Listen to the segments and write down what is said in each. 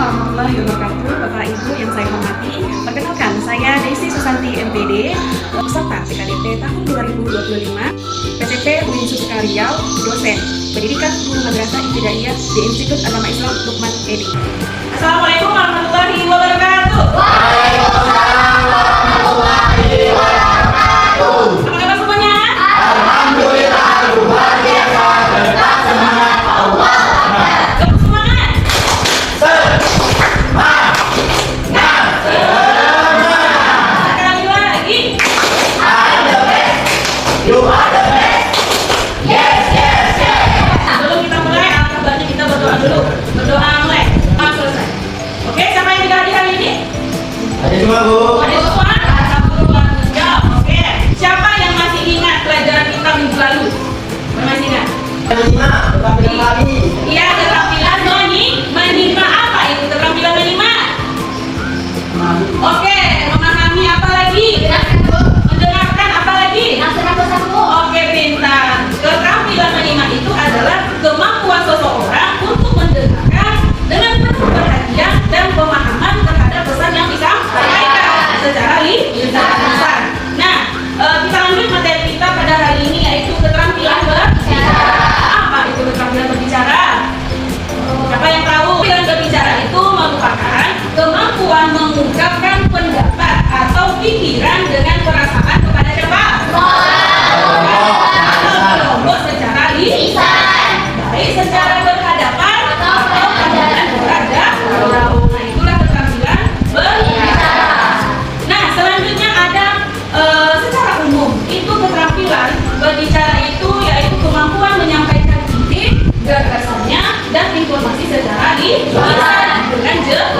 warahmatullahi wabarakatuh. Bapak Ibu yang saya hormati, perkenalkan saya Desi Susanti MPD, peserta PKDP tahun 2025, PTP UIN Susuka Riau, dosen Pendidikan Guru Madrasah Ibtidaiyah di Institut Agama Islam Lukman Edi. Assalamualaikum warahmatullahi wabarakatuh. Waalaikumsalam warahmatullahi wabarakatuh. Apa kabar semuanya? Alhamdulillah luar biasa, tetap semangat, Allah Akbar. Tetap semangat. Sekali lagi. I'm the best, you are the best. Yes, yes, yes. Sebelum kita mulai, alhamdulillah kita berdoa dulu. Berdoa mulai. Selesai. Oke, siapa yang tidak hadir hari ini? Ada semua, Bu. Ada semua? Alhamdulillah. Jawab. Oke. Siapa yang masih ingat pelajaran kita minggu lalu? Masih ingat? Menyimak, tetap kembali. Iya, keterampilan menyimak apa itu keterampilan menyimak? Oke, memahami apa lagi? Mendengarkan apa lagi? Oke, pintar. Keterampilan menyimak itu adalah kemampuan seseorang untuk mendengarkan dengan penuh perhatian dan pemahaman terhadap pesan yang disampaikan secara lisan. Nah, kita lanjut materi kita pada hari ini yaitu keterampilan berbicara. Apa itu keterampilan berbicara? Siapa yang tahu? Keterampilan berbicara itu merupakan kemampuan mengungkapkan pendapat atau pikiran dengan perasaan kepada siapa? Kelompok secara lisan, baik secara berhadapan atau keadaan berada. Nah, itulah keterampilan berbicara. Nah, selanjutnya ada secara umum itu keterampilan berbicara itu yaitu kemampuan menyampaikan ide, gagasannya dan informasi secara lisan dengan jelas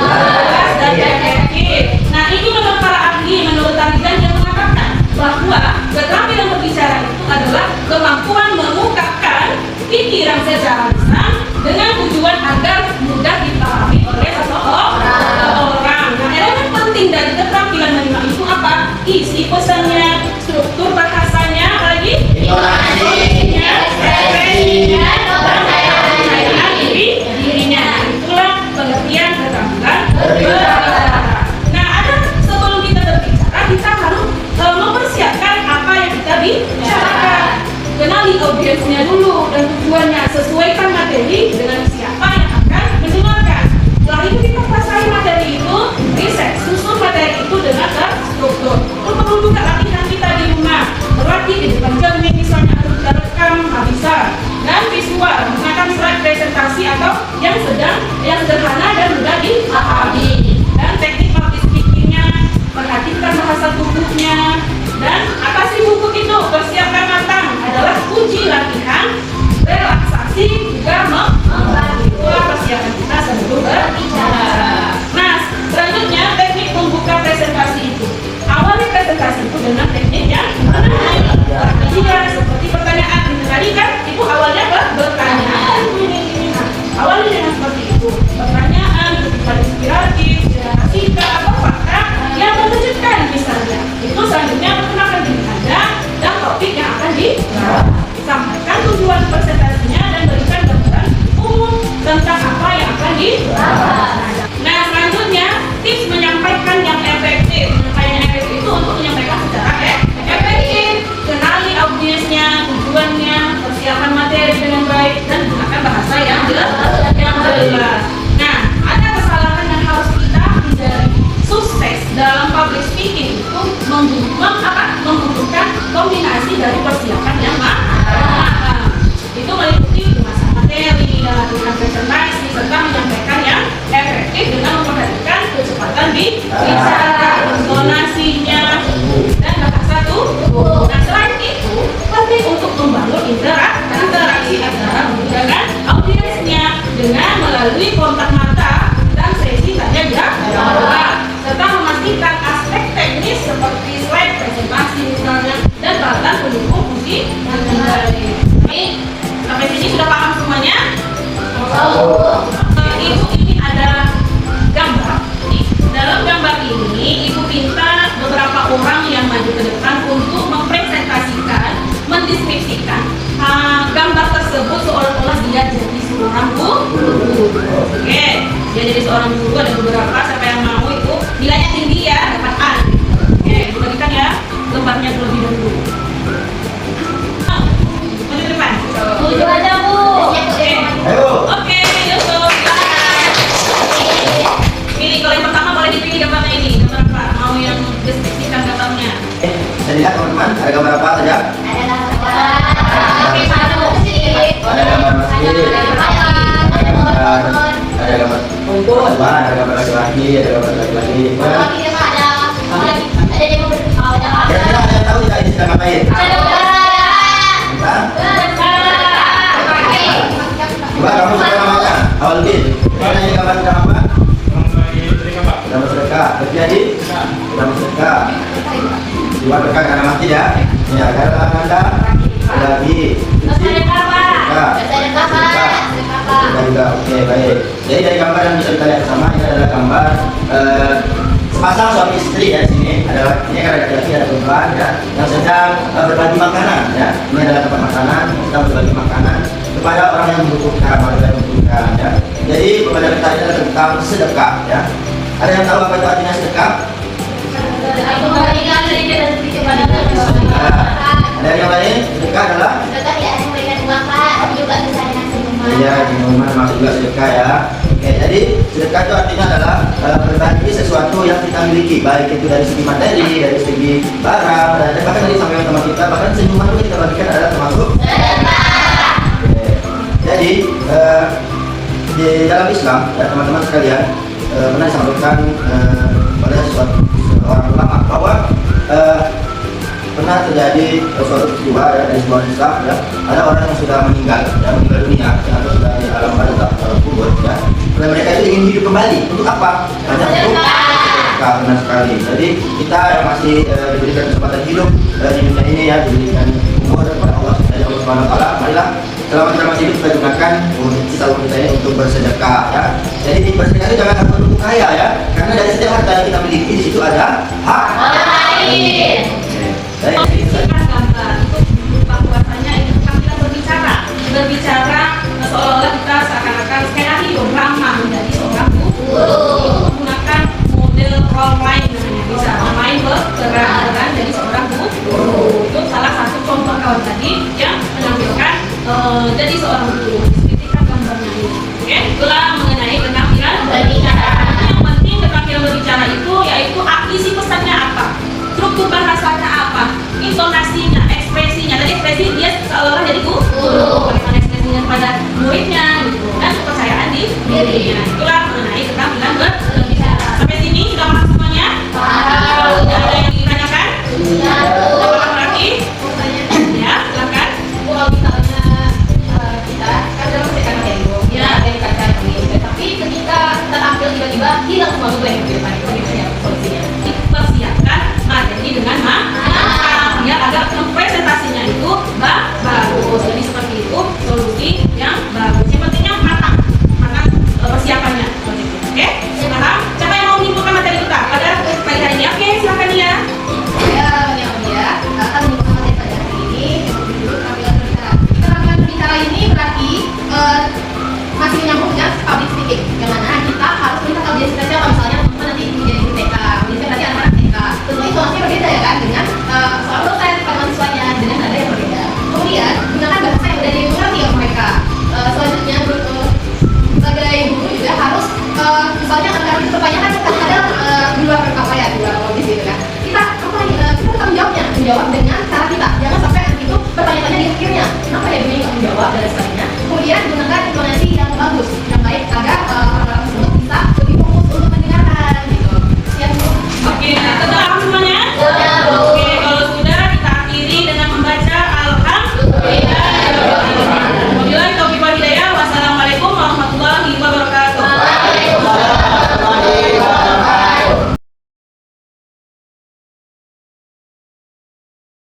dan efektif. Nah, ini menurut para ahli, menurut Tarigan yang mengatakan bahwa keterampilan berbicara itu adalah kemampuan mengungkapkan pikiran secara lisan dengan tujuan agar mudah dipahami oleh seseorang. Nah, elemen penting dari keterampilan menyimak itu apa? Isi pesannya, struktur bahasanya, apalagi Intonasinya, ekspresinya, penyampaian dirinya. Itulah pengertian keterampilan berbicara. Nah, ada sebelum kita berbicara, kita harus mempersiapkan apa yang kita bicarakan. Kenali audiensnya dulu dan tujuannya, sesuaikan materi dengan siapa yang akan mendengarkan. Setelah itu kita kuasai materi itu, riset, susun materi itu dengan terstruktur. Perlu juga latihan kita di rumah, berlatih di depan cermin misalnya, atau kita rekam bisa. Dan visual, menggunakan slide presentasi atau yang sederhana dan mudah dipahami. Dan teknik public speakingnya, perhatikan bahasa tubuhnya. Dan apa sih buku itu? Persiapkan matang adalah uji latihan, relaksasi juga membagi. Itulah persiapan kita sebelum berbicara. Nah, selanjutnya teknik membuka presentasi itu. Awalnya presentasi itu dengan teknik yang perhatian seperti pertanyaan. Tadi kan itu awalnya bertanyaan. Awalnya dengan seperti itu, pertanyaan, ketika inspiratif, cerita atau fakta yang mengejutkan misalnya. Itu selanjutnya perkenalkan diri Anda dan topik yang akan disampaikan, tujuan presentasinya dan berikan gambaran umum tentang apa yang akan dibahas. Nah, selanjutnya tips menyampaikan yang efektif. Menyampaikan yang efektif itu untuk menyampaikan secara efektif, kenali audiensnya, tujuannya, persiapan materi dengan baik dan gunakan bahasa yang jelas. Nah, ada kesalahan yang harus kita hindari. Sukses dalam public speaking itu membutuhkan kombinasi dari persiapan yang matang. Itu meliputi kemasan materi, melakukan presentasi, serta menyampaikan yang efektif dengan memperhatikan kecepatan bicara, intonasinya, dan bahasa tubuh. Nah, selain itu, penting untuk membangun interaksi antara dengan audiensnya dengan melalui kontak mata dan sesi tanya jawab, serta memastikan aspek teknis seperti slide presentasi misalnya dan bahan pendukung fungsi materi. Sampai sini sudah paham semuanya? Ini ada gambar. Dalam gambar ini, Ibu minta beberapa orang yang maju ke depan untuk mempresentasikan, mendeskripsikan gambar tersebut seolah-olah dia jadi seorang guru. Oke. seorang guru ada beberapa, siapa yang mau itu nilainya tinggi ya, dapat A. Oke, dibagikan ya lembarnya terlebih dahulu. Maju ke depan. Tujuh aja, Bu. Oke. Ayo. Oke, Yusuf, silakan. Pilih, kalau yang pertama boleh dipilih gambarnya ini. Gambar apa? Mau yang deskripsikan gambarnya? Saya lihat teman-teman, ada gambar apa saja? Ada gambar masjid. Ada gambar masjid. Ada gambar kumpul. Ada gambar laki-laki, ada gambar laki-laki. Kira-kira ada yang tahu tidak ini sedang ngapain? Hah? Coba kamu siapa namanya? Awal bin. Mana ini gambar sedang apa? Sedang sedekah. Berjadi? Sedang sedekah. Dua berkah karena masjid ya. Ini ada Anda. Ada lagi. Juga. Oke, baik. Jadi dari gambar yang bisa kita lihat bersama ini adalah gambar sepasang suami istri ya di sini. Ini kan ada laki-laki, ada perempuan ya, yang sedang berbagi makanan ya. Ini adalah tempat makanan, sedang berbagi makanan kepada orang yang membutuhkan, orang yang membutuhkan ya. Jadi kepada kita ini adalah tentang sedekah ya. Ada yang tahu apa itu artinya sedekah? Ada yang lain? Sedekah adalah? Iya, di rumah termasuk juga sedekah ya. Oke, jadi sedekah itu artinya adalah berbagi sesuatu yang kita miliki, baik itu dari segi materi, dari segi barang, dan bahkan tadi sampai teman kita, bahkan senyuman itu kita bagikan adalah termasuk sedekah. Oke. Jadi di dalam Islam, ya, teman-teman sekalian, pernah disampaikan oleh seorang ulama bahwa pernah terjadi suatu peristiwa ya, dari sebuah Islam ya, ada orang yang sudah meninggal dunia ya, atau sudah di alam barzakh kubur ya. Dan mereka itu ingin hidup kembali untuk apa? Hanya untuk sedekah, benar sekali. Jadi kita yang masih diberikan kesempatan hidup di dunia ini ya, diberikan umur kepada Allah Subhanahu wa taala, marilah selama kita masih hidup kita gunakan sisa umur kita ini untuk bersedekah ya. Jadi bersedekah itu jangan harus untuk kaya ya, karena dari setiap harta yang kita miliki di situ ada hak orang lain. Baik.